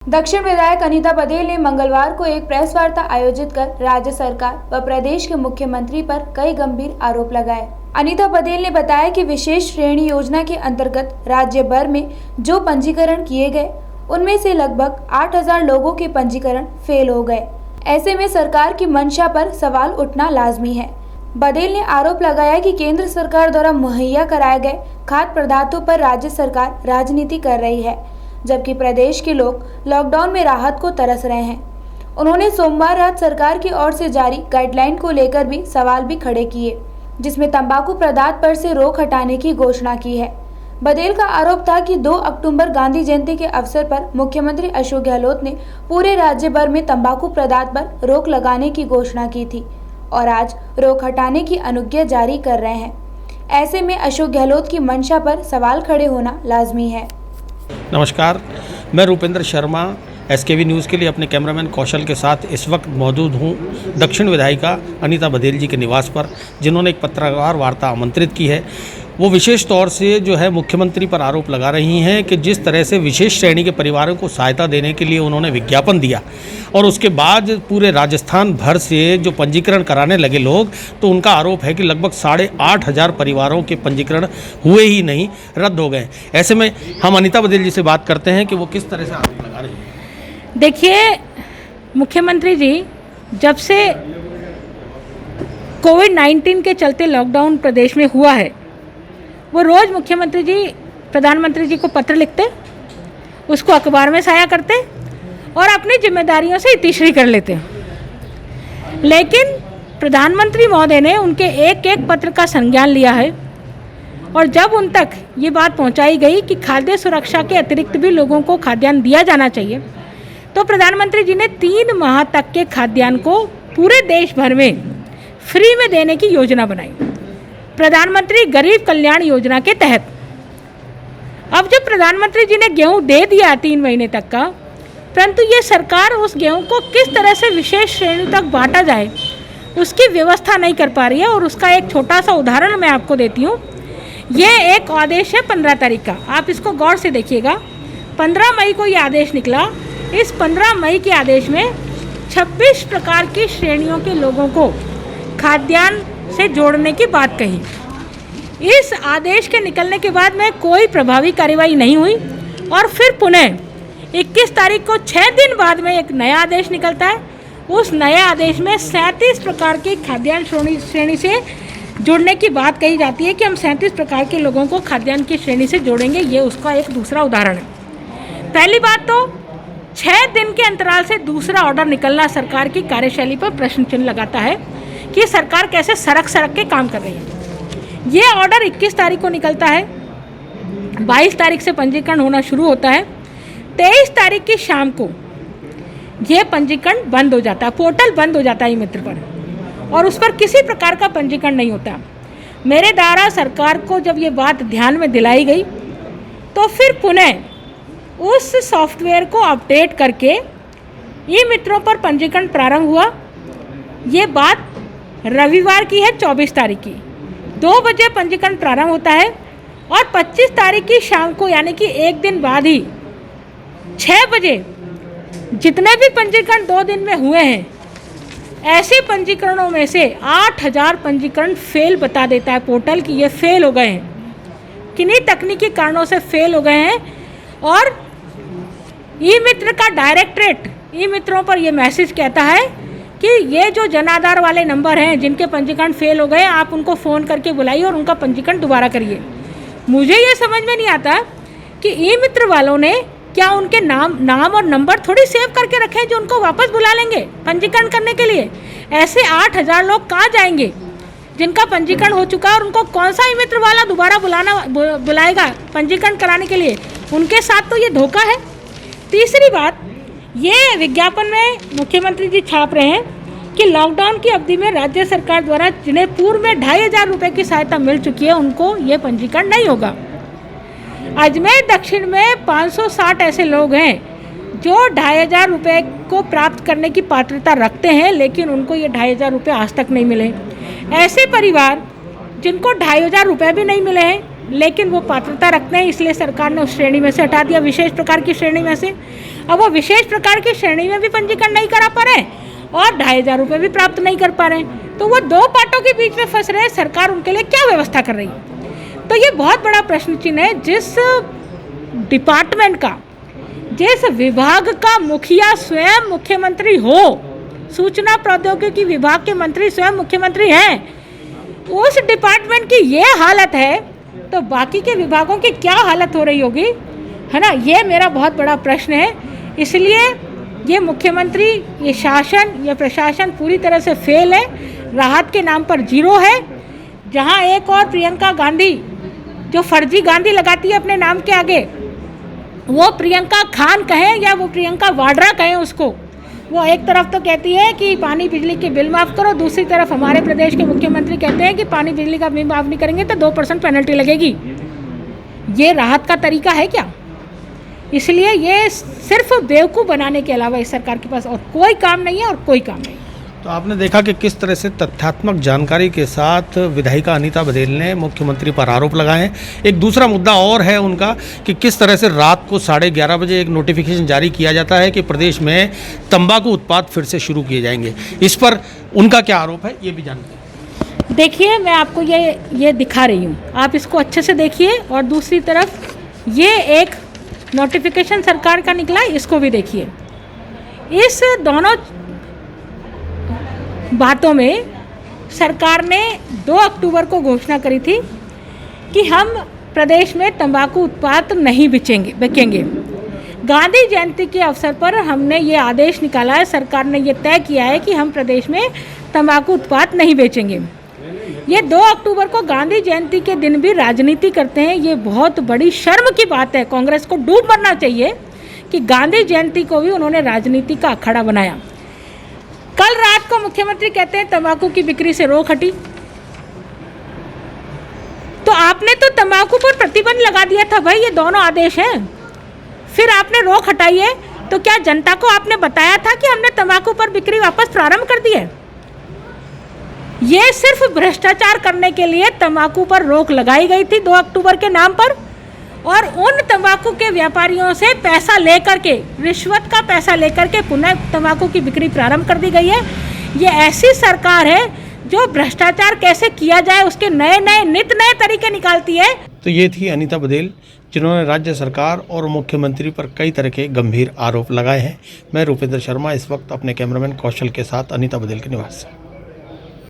दक्षिण विधायक अनीता बधेल ने मंगलवार को एक प्रेस वार्ता आयोजित कर राज्य सरकार व प्रदेश के मुख्यमंत्री पर कई गंभीर आरोप लगाए। अनीता बधेल ने बताया कि विशेष श्रेणी योजना के अंतर्गत राज्य भर में जो पंजीकरण किए गए उनमें से लगभग 8000 लोगों के पंजीकरण फेल हो गए। ऐसे में सरकार की मंशा पर सवाल उठना लाजमी है। बधेल ने आरोप लगाया कि केंद्र सरकार द्वारा मुहैया कराए गए खाद्य पदार्थों पर राज्य सरकार राजनीति कर रही है, जबकि प्रदेश के लोग लॉकडाउन में राहत को तरस रहे हैं। उन्होंने सोमवार रात सरकार की ओर से जारी गाइडलाइन को लेकर भी सवाल भी खड़े किए, जिसमें तंबाकू पदार्थ पर से रोक हटाने की घोषणा की है। बधेल का आरोप था कि 2 अक्टूबर गांधी जयंती के अवसर पर मुख्यमंत्री अशोक गहलोत ने पूरे राज्य भर में तंबाकू पदार्थ पर रोक लगाने की घोषणा की थी और आज रोक हटाने की अनुज्ञा जारी कर रहे हैं। ऐसे में अशोक गहलोत की मंशा पर सवाल खड़े होना लाजमी है। नमस्कार, मैं रूपेंद्र शर्मा SKV न्यूज़ के लिए अपने कैमरामैन कौशल के साथ इस वक्त मौजूद हूँ दक्षिण विधायिका अनीता बधेल जी के निवास पर, जिन्होंने एक पत्रकार वार्ता आमंत्रित की है। वो विशेष तौर से जो है मुख्यमंत्री पर आरोप लगा रही हैं कि जिस तरह से विशेष श्रेणी के परिवारों को सहायता देने के लिए उन्होंने विज्ञापन दिया और उसके बाद पूरे राजस्थान भर से जो पंजीकरण कराने लगे लोग, तो उनका आरोप है कि लगभग 8500 परिवारों के पंजीकरण हुए ही नहीं, रद्द हो गए। ऐसे में हम अनीता बधेल जी से बात करते हैं कि वो किस तरह से आरोप लगा रही हैं। देखिए, मुख्यमंत्री जी जब से कोविड-19 के चलते लॉकडाउन प्रदेश में हुआ है, वो रोज़ मुख्यमंत्री जी प्रधानमंत्री जी को पत्र लिखते, उसको अखबार में शाया करते और अपनी जिम्मेदारियों से इतिश्री कर लेते। लेकिन प्रधानमंत्री महोदय ने उनके एक एक पत्र का संज्ञान लिया है और जब उन तक ये बात पहुंचाई गई कि खाद्य सुरक्षा के अतिरिक्त भी लोगों को खाद्यान्न दिया जाना चाहिए, तो प्रधानमंत्री जी ने 3 माह तक के खाद्यान्न को पूरे देश भर में फ्री में देने की योजना बनाई, प्रधानमंत्री गरीब कल्याण योजना के तहत। अब जब प्रधानमंत्री जी ने गेहूं दे दिया 3 महीने तक का, परंतु ये सरकार उस गेहूं को किस तरह से विशेष श्रेणी तक बांटा जाए उसकी व्यवस्था नहीं कर पा रही है। और उसका एक छोटा सा उदाहरण मैं आपको देती हूँ। ये एक आदेश है 15 तारीख का, आप इसको गौर से देखिएगा। 15 मई को ये आदेश निकला। इस 15 मई के आदेश में 26 प्रकार की श्रेणियों के लोगों को खाद्यान्न से जोड़ने की बात कही। इस आदेश के निकलने के बाद में कोई प्रभावी कार्रवाई नहीं हुई और फिर पुनः 21 तारीख को 6 दिन बाद में एक नया आदेश निकलता है। उस नए आदेश में 37 प्रकार की खाद्यान्न श्रेणी से जुड़ने की बात कही जाती है कि हम 37 प्रकार के लोगों को खाद्यान्न की श्रेणी से जोड़ेंगे। ये उसका एक दूसरा उदाहरण है। पहली बात तो 6 दिन के अंतराल से दूसरा ऑर्डर निकलना सरकार की कार्यशैली पर प्रश्न चिन्ह लगाता है कि सरकार कैसे सरक के काम कर रही है। ये ऑर्डर 21 तारीख को निकलता है, 22 तारीख से पंजीकरण होना शुरू होता है, 23 तारीख की शाम को ये पंजीकरण बंद हो जाता है, पोर्टल बंद हो जाता है ई-मित्र पर और उस पर किसी प्रकार का पंजीकरण नहीं होता। मेरे द्वारा सरकार को जब ये बात ध्यान में दिलाई गई तो फिर पुनः उस सॉफ्टवेयर को अपडेट करके ई-मित्रों पर पंजीकरण प्रारंभ हुआ। ये बात रविवार की है, 24 तारीख की 2 बजे पंजीकरण प्रारंभ होता है और 25 तारीख की शाम को यानी कि एक दिन बाद ही 6 बजे जितने भी पंजीकरण 2 दिन में हुए हैं, ऐसे पंजीकरणों में से 8000 पंजीकरण फेल बता देता है पोर्टल कि ये फेल हो गए हैं, किन्हीं तकनीकी कारणों से फेल हो गए हैं। और ई-मित्र का डायरेक्टरेट ई-मित्रों पर ये मैसेज कहता है कि ये जो जन आधार वाले नंबर हैं जिनके पंजीकरण फेल हो गए, आप उनको फ़ोन करके बुलाइए और उनका पंजीकरण दोबारा करिए। मुझे ये समझ में नहीं आता कि ई-मित्र वालों ने क्या उनके नाम और नंबर थोड़ी सेव करके रखे हैं जो उनको वापस बुला लेंगे पंजीकरण करने के लिए। ऐसे 8000 लोग कहाँ जाएंगे जिनका पंजीकरण हो चुका है और उनको कौन सा ई-मित्र वाला दोबारा बुलाएगा पंजीकरण कराने के लिए? उनके साथ तो ये धोखा है। तीसरी बात, ये विज्ञापन में मुख्यमंत्री जी छाप रहे हैं कि लॉकडाउन की अवधि में राज्य सरकार द्वारा जिन्हें पूर्व में 2500 रुपये की सहायता मिल चुकी है उनको ये पंजीकरण नहीं होगा। अजमेर दक्षिण में 560 ऐसे लोग हैं जो 2500 रुपये को प्राप्त करने की पात्रता रखते हैं, लेकिन उनको ये 2500 रुपये आज तक नहीं मिले। ऐसे परिवार जिनको 2500 रुपये भी नहीं मिले हैं लेकिन वो पात्रता रखते हैं, इसलिए सरकार ने उस श्रेणी में से हटा दिया, विशेष प्रकार की श्रेणी में से। अब वो विशेष प्रकार की श्रेणी में भी पंजीकरण नहीं करा पा रहे और 2,500 रुपये भी प्राप्त नहीं कर पा रहे हैं, तो वो दो पाटों के बीच में फंस रहे हैं। सरकार उनके लिए क्या व्यवस्था कर रही है? तो ये बहुत बड़ा प्रश्न चिन्ह है। जिस डिपार्टमेंट का, जिस विभाग का मुखिया स्वयं मुख्यमंत्री हो, सूचना प्रौद्योगिकी विभाग के मंत्री स्वयं मुख्यमंत्री हैं, उस डिपार्टमेंट की ये हालत है तो बाकी के विभागों की क्या हालत हो रही होगी, है ना? ये मेरा बहुत बड़ा प्रश्न है। इसलिए ये मुख्यमंत्री, ये शासन, ये प्रशासन पूरी तरह से फेल है, राहत के नाम पर जीरो है। जहाँ एक और प्रियंका गांधी जो फर्जी गांधी लगाती है अपने नाम के आगे, वो प्रियंका खान कहें या वो प्रियंका वाड्रा कहें उसको, वो एक तरफ तो कहती है कि पानी बिजली के बिल माफ़ करो, दूसरी तरफ हमारे प्रदेश के मुख्यमंत्री कहते हैं कि पानी बिजली का बिल माफ़ नहीं करेंगे तो 2% पेनल्टी लगेगी। ये राहत का तरीका है क्या? इसलिए ये सिर्फ बेवकूफ़ बनाने के अलावा इस सरकार के पास और कोई काम नहीं है, और कोई काम नहीं। तो आपने देखा कि किस तरह से तथ्यात्मक जानकारी के साथ विधायिका अनीता बधेल ने मुख्यमंत्री पर आरोप लगाए हैं। एक दूसरा मुद्दा और है उनका कि किस तरह से रात को 11:30 बजे एक नोटिफिकेशन जारी किया जाता है कि प्रदेश में तंबाकू उत्पाद फिर से शुरू किए जाएंगे। इस पर उनका क्या आरोप है, ये भी जानते हैं। देखिए, मैं आपको ये दिखा रही हूँ, आप इसको अच्छे से देखिए। और दूसरी तरफ ये एक नोटिफिकेशन सरकार का निकला, इसको भी देखिए। इस दोनों बातों में सरकार ने 2 अक्टूबर को घोषणा करी थी कि हम प्रदेश में तंबाकू उत्पाद नहीं बिकेंगे। गांधी जयंती के अवसर पर हमने ये आदेश निकाला है, सरकार ने ये तय किया है कि हम प्रदेश में तंबाकू उत्पाद नहीं बेचेंगे। ये 2 अक्टूबर को गांधी जयंती के दिन भी राजनीति करते हैं, ये बहुत बड़ी शर्म की बात है। कांग्रेस को डूब मरना चाहिए कि गांधी जयंती को भी उन्होंने राजनीति का अखाड़ा बनाया। कल रात को मुख्यमंत्री कहते हैं तंबाकू की बिक्री से रोक हटी, तो आपने तो तंबाकू पर प्रतिबंध लगा दिया था भाई, ये दोनों आदेश हैं। फिर आपने रोक हटाई है, तो क्या जनता को आपने बताया था कि हमने तंबाकू पर बिक्री वापस प्रारंभ कर दी है? ये सिर्फ भ्रष्टाचार करने के लिए तंबाकू पर रोक लगाई गई थी 2 अक्टूबर के नाम पर, और उन तंबाकू के व्यापारियों से पैसा लेकर के, रिश्वत का पैसा लेकर के पुनः तंबाकू की बिक्री प्रारंभ कर दी गई है। ये ऐसी सरकार है जो भ्रष्टाचार कैसे किया जाए उसके नए नए तरीके निकालती है। तो ये थी अनीता बधेल, जिन्होंने राज्य सरकार और मुख्यमंत्री पर कई तरह के गंभीर आरोप लगाए हैं। मैं रुपेंद्र शर्मा इस वक्त अपने कैमरामैन कौशल के साथ अनीता बधेल के निवास से।